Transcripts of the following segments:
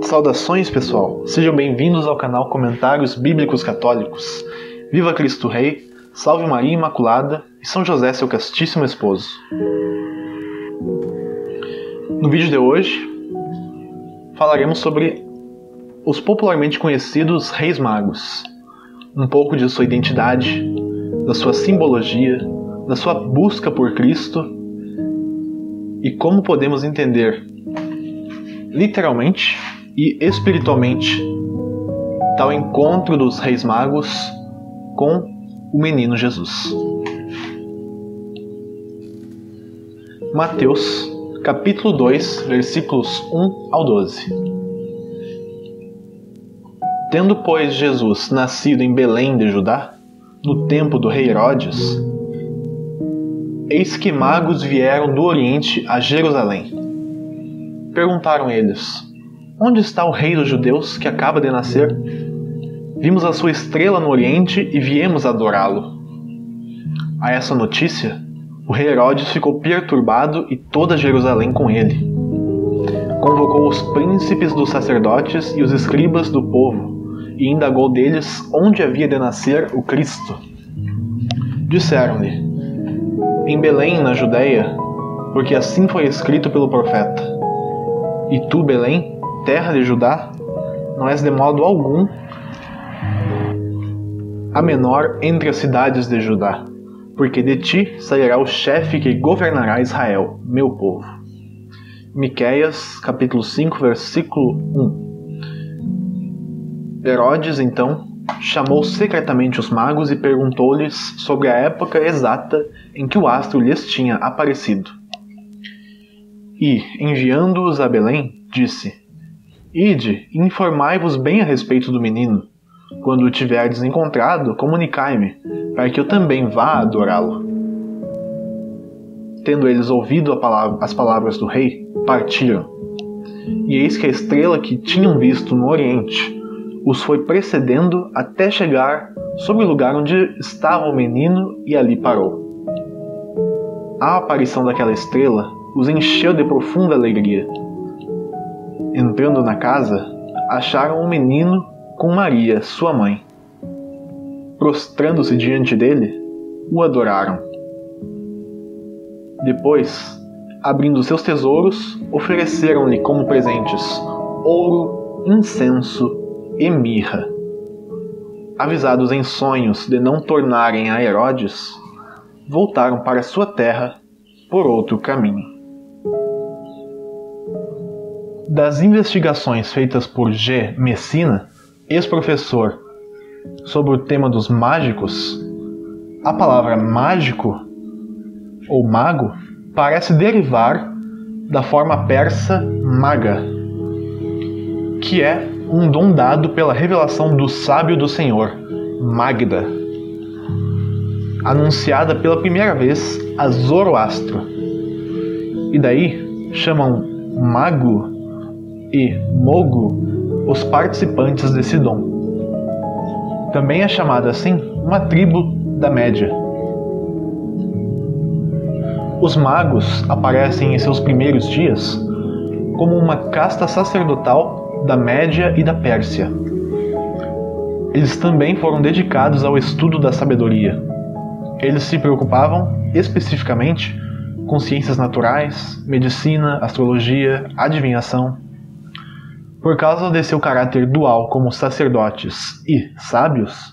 Saudações, pessoal! Sejam bem-vindos ao canal Comentários Bíblicos Católicos. Viva Cristo Rei, Salve Maria Imaculada e São José, seu castíssimo esposo. No vídeo de hoje, falaremos sobre os popularmente conhecidos Reis Magos. Um pouco de sua identidade, da sua simbologia, da sua busca por Cristo e como podemos entender, literalmente e espiritualmente, tal encontro dos Reis Magos com o menino Jesus. Mateus, capítulo 2, versículos 1 ao 12. Tendo, pois, Jesus nascido em Belém de Judá, no tempo do rei Herodes, eis que magos vieram do Oriente a Jerusalém. Perguntaram eles: onde está o rei dos judeus que acaba de nascer? Vimos a sua estrela no Oriente e viemos adorá-lo. A essa notícia, o rei Herodes ficou perturbado e toda Jerusalém com ele. Convocou os príncipes dos sacerdotes e os escribas do povo e indagou deles onde havia de nascer o Cristo. Disseram-lhe: em Belém, na Judéia, porque assim foi escrito pelo profeta. E tu, Belém, terra de Judá, não és de modo algum a menor entre as cidades de Judá, porque de ti sairá o chefe que governará Israel, meu povo. Miqueias, capítulo 5, versículo 1. Herodes, então, chamou secretamente os magos e perguntou-lhes sobre a época exata em que o astro lhes tinha aparecido. E, enviando-os a Belém, disse: ide e informai-vos bem a respeito do menino. Quando o tiverdes encontrado, comunicai-me, para que eu também vá adorá-lo. Tendo eles ouvido as palavras do rei, partiram. E eis que a estrela que tinham visto no Oriente os foi precedendo até chegar sobre o lugar onde estava o menino e ali parou. A aparição daquela estrela os encheu de profunda alegria. Entrando na casa, acharam o menino com Maria, sua mãe. Prostrando-se diante dele, o adoraram. Depois, abrindo seus tesouros, ofereceram-lhe como presentes ouro, incenso e mirra. Avisados em sonhos de não tornarem a Herodes, voltaram para sua terra por outro caminho. Das investigações feitas por G. Messina, ex-professor, sobre o tema dos mágicos, a palavra mágico ou mago parece derivar da forma persa maga, que é um dom dado pela revelação do sábio do Senhor, Magda, anunciada pela primeira vez a Zoroastro. E daí chamam mago e mogo os participantes desse dom. Também é chamada assim uma tribo da Média. Os magos aparecem em seus primeiros dias como uma casta sacerdotal da Média e da Pérsia. Eles também foram dedicados ao estudo da sabedoria. Eles se preocupavam especificamente com ciências naturais, medicina, astrologia, adivinhação. Por causa de seu caráter dual como sacerdotes e sábios,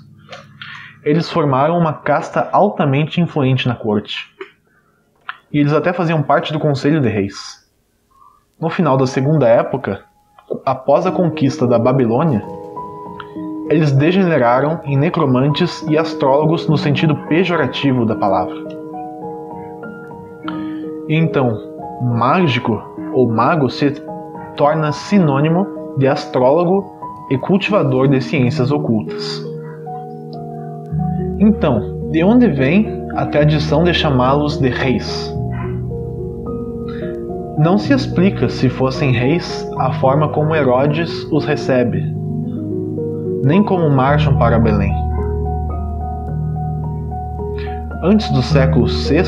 eles formaram uma casta altamente influente na corte. E eles até faziam parte do Conselho de Reis. No final da Segunda Época, após a conquista da Babilônia, eles degeneraram em necromantes e astrólogos no sentido pejorativo da palavra. E então, mágico ou mago se torna sinônimo de astrólogo e cultivador de ciências ocultas. Então, de onde vem a tradição de chamá-los de reis? Não se explica se fossem reis a forma como Herodes os recebe, nem como marcham para Belém. Antes do século VI,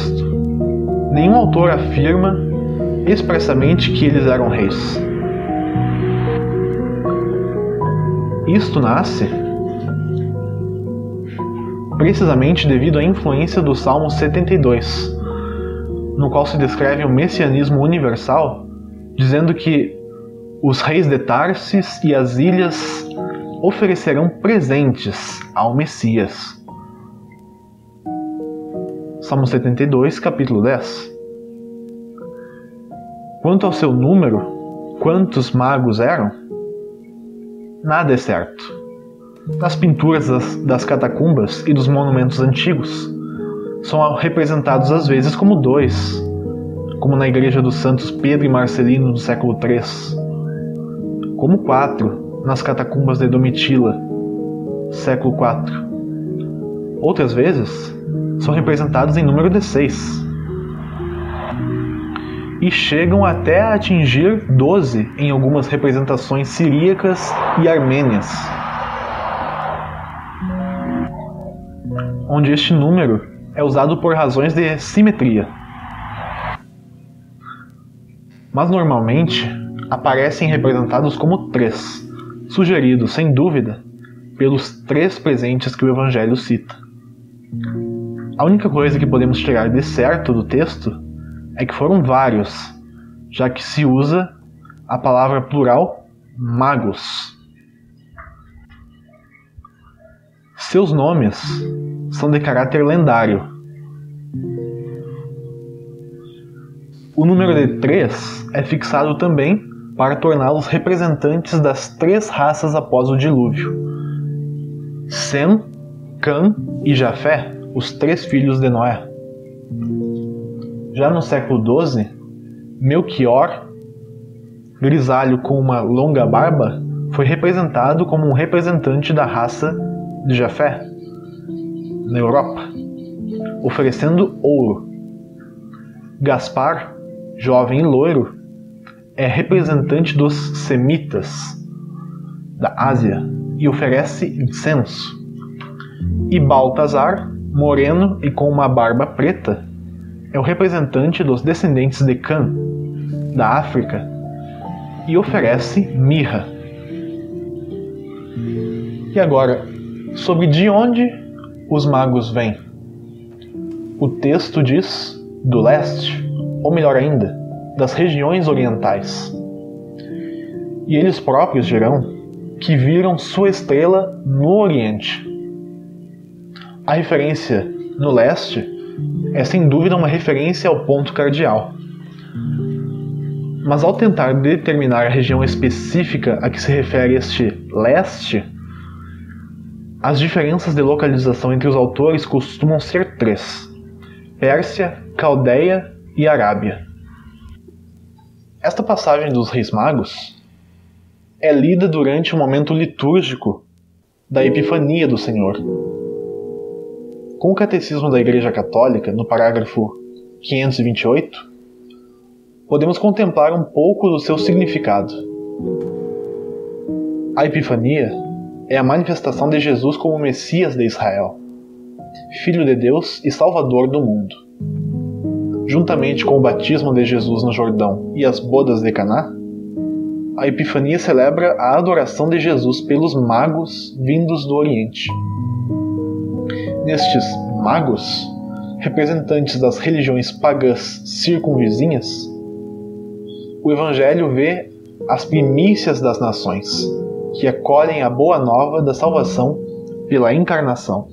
nenhum autor afirma expressamente que eles eram reis. Isto nasce precisamente devido à influência do Salmo 72, no qual se descreve o messianismo universal, dizendo que os reis de Tarsis e as ilhas oferecerão presentes ao Messias. Salmo 72, capítulo 10. Quanto ao seu número, quantos magos eram? Nada é certo. Nas pinturas das catacumbas e dos monumentos antigos, são representados às vezes como 2, como na igreja dos santos Pedro e Marcelino do século III, como 4 nas catacumbas de Domitila, século IV. Outras vezes, são representados em número de 6. E chegam até a atingir 12 em algumas representações siríacas e armênias, onde este número é usado por razões de simetria. Mas normalmente aparecem representados como 3, sugeridos, sem dúvida, pelos 3 presentes que o Evangelho cita. A única coisa que podemos tirar de certo do texto é que foram vários, já que se usa a palavra plural magos. Seus nomes são de caráter lendário. O número de 3 é fixado também para torná-los representantes das 3 raças após o dilúvio: Sem, Cã e Jafé, os 3 filhos de Noé. Já no século XII, Melquior, grisalho com uma longa barba, foi representado como um representante da raça de Jafé na Europa, oferecendo ouro. Gaspar, jovem e loiro, é representante dos semitas da Ásia e oferece incenso. E Baltazar, moreno e com uma barba preta, é o representante dos descendentes de Cã, da África, e oferece mirra. E agora, sobre de onde os magos vêm? O texto diz do leste, ou melhor ainda, das regiões orientais. E eles próprios dirão que viram sua estrela no oriente. A referência no leste é sem dúvida uma referência ao ponto cardeal. Mas ao tentar determinar a região específica a que se refere este leste, as diferenças de localização entre os autores costumam ser 3: Pérsia, Caldeia e Arábia. Esta passagem dos Reis Magos é lida durante o momento litúrgico da Epifania do Senhor. Com o Catecismo da Igreja Católica, no parágrafo 528, podemos contemplar um pouco do seu significado. A Epifania é a manifestação de Jesus como Messias de Israel, Filho de Deus e Salvador do mundo. Juntamente com o batismo de Jesus no Jordão e as bodas de Caná, a Epifania celebra a adoração de Jesus pelos magos vindos do Oriente. Nestes magos, representantes das religiões pagãs circunvizinhas, o Evangelho vê as primícias das nações, que acolhem a boa nova da salvação pela encarnação.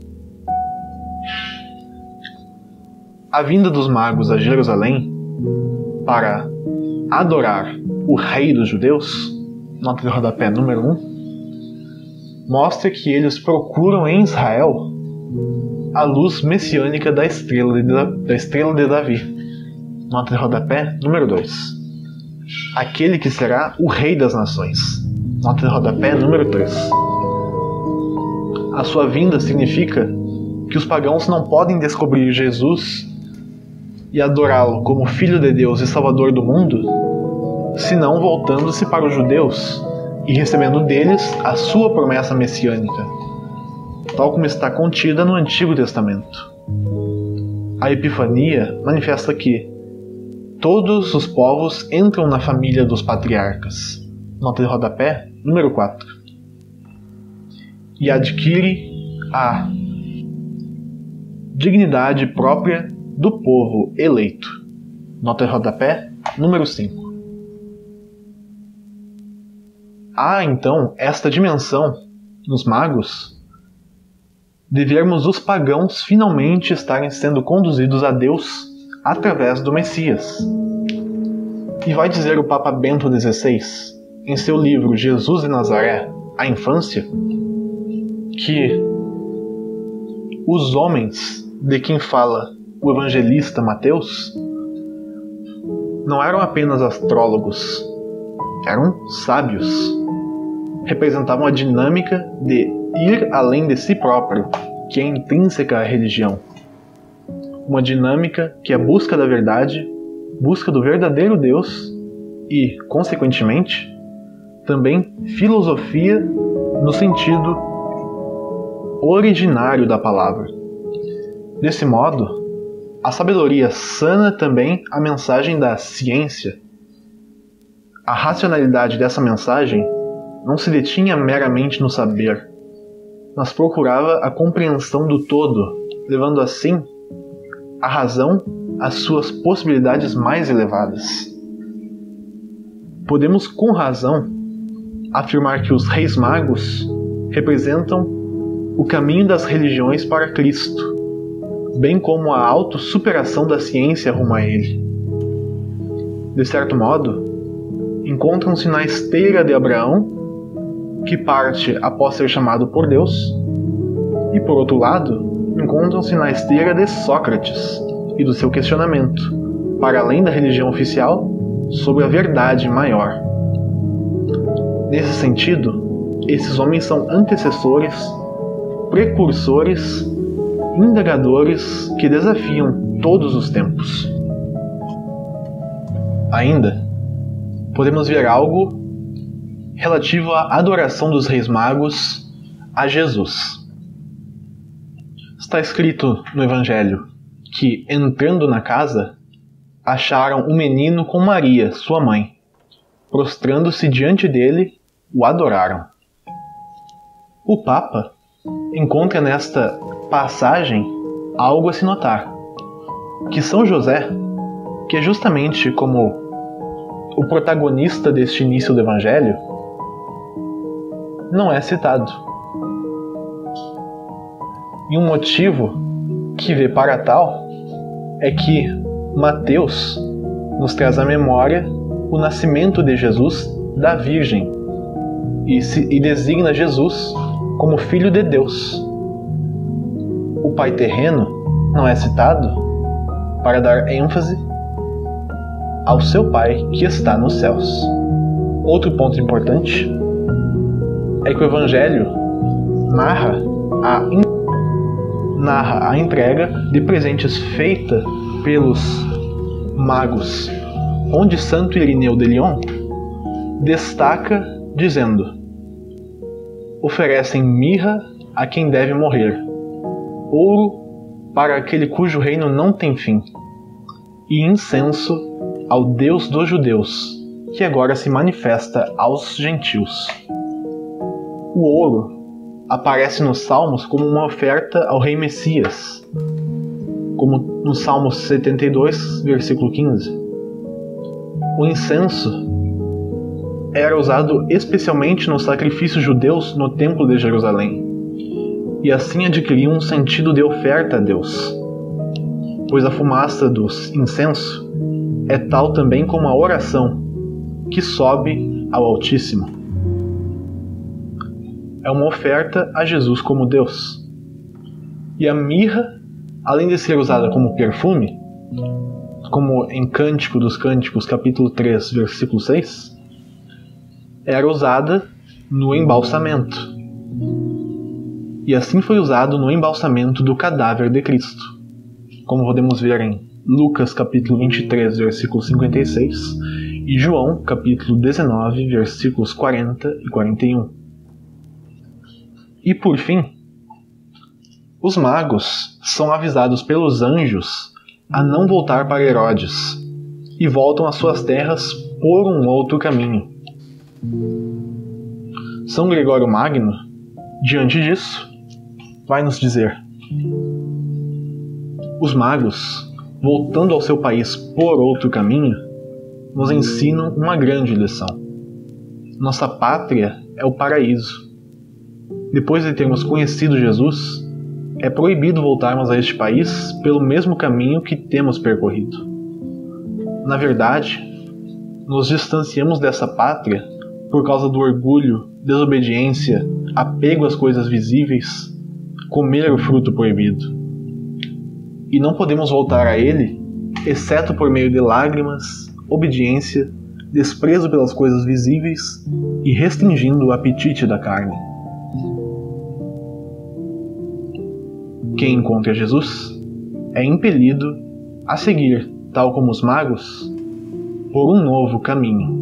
A vinda dos magos a Jerusalém para adorar o Rei dos Judeus, nota de rodapé número 1, mostra que eles procuram em Israel a luz messiânica da estrela de Davi, nota de rodapé número 2. Aquele que será o Rei das Nações, nota de rodapé número 3. A sua vinda significa que os pagãos não podem descobrir Jesus e adorá-lo como Filho de Deus e Salvador do mundo, senão voltando-se para os judeus e recebendo deles a sua promessa messiânica, tal como está contida no Antigo Testamento. A Epifania manifesta que todos os povos entram na família dos patriarcas, nota de rodapé número 4. e adquire a dignidade própria do povo eleito. Nota de rodapé, número 5. Há, então, esta dimensão nos magos de vermos os pagãos finalmente estarem sendo conduzidos a Deus através do Messias. E vai dizer o Papa Bento XVI, em seu livro Jesus de Nazaré, a Infância, que os homens de quem fala o evangelista Mateus não eram apenas astrólogos, eram sábios. Representavam a dinâmica de ir além de si próprio, que é intrínseca à religião. Uma dinâmica que é a busca da verdade, busca do verdadeiro Deus e, consequentemente, também filosofia no sentido originário da palavra. Desse modo, a sabedoria sana também a mensagem da ciência. A racionalidade dessa mensagem não se detinha meramente no saber, mas procurava a compreensão do todo, levando assim a razão às suas possibilidades mais elevadas. Podemos com razão afirmar que os reis magos representam o caminho das religiões para Cristo, bem como a autossuperação da ciência rumo a ele. De certo modo, encontram-se na esteira de Abraão, que parte após ser chamado por Deus, e por outro lado, encontram-se na esteira de Sócrates e do seu questionamento, para além da religião oficial, sobre a verdade maior. Nesse sentido, esses homens são antecessores, precursores, indagadores que desafiam todos os tempos. Ainda, podemos ver algo relativo à adoração dos reis magos a Jesus. Está escrito no Evangelho que, entrando na casa, acharam um menino com Maria, sua mãe. Prostrando-se diante dele, o adoraram. O Papa encontra nesta passagem algo a se notar, que São José, que é justamente como o protagonista deste início do Evangelho, não é citado. E um motivo que vê para tal é que Mateus nos traz à memória o nascimento de Jesus da Virgem e designa Jesus como Filho de Deus. O Pai terreno não é citado para dar ênfase ao seu Pai que está nos céus. Outro ponto importante é que o Evangelho narra a entrega de presentes feita pelos magos, onde Santo Irineu de Lyon destaca dizendo: oferecem mirra a quem deve morrer, ouro para aquele cujo reino não tem fim, e incenso ao Deus dos judeus, que agora se manifesta aos gentios. O ouro aparece nos Salmos como uma oferta ao rei Messias, como no Salmo 72, versículo 15. O incenso era usado especialmente nos sacrifícios judeus no Templo de Jerusalém, e assim adquiria um sentido de oferta a Deus, pois a fumaça do incenso é tal também como a oração que sobe ao Altíssimo. É uma oferta a Jesus como Deus. E a mirra, além de ser usada como perfume, como em Cântico dos Cânticos, capítulo 3, versículo 6, era usada no embalsamento. E assim foi usado no embalsamento do cadáver de Cristo, como podemos ver em Lucas capítulo 23, versículo 56, e João capítulo 19, versículos 40 e 41. E por fim, os magos são avisados pelos anjos a não voltar para Herodes, e voltam às suas terras por um outro caminho. São Gregório Magno Diante disso, vai nos dizer: os magos, voltando ao seu país por outro caminho, nos ensinam uma grande lição. Nossa pátria é o paraíso. Depois de termos conhecido Jesus, é proibido voltarmos a este país pelo mesmo caminho que temos percorrido. Na verdade, nos distanciamos dessa pátria por causa do orgulho, desobediência, apego às coisas visíveis, comer o fruto proibido. E não podemos voltar a ele, exceto por meio de lágrimas, obediência, desprezo pelas coisas visíveis e restringindo o apetite da carne. Quem encontra Jesus é impelido a seguir, tal como os magos, por um novo caminho.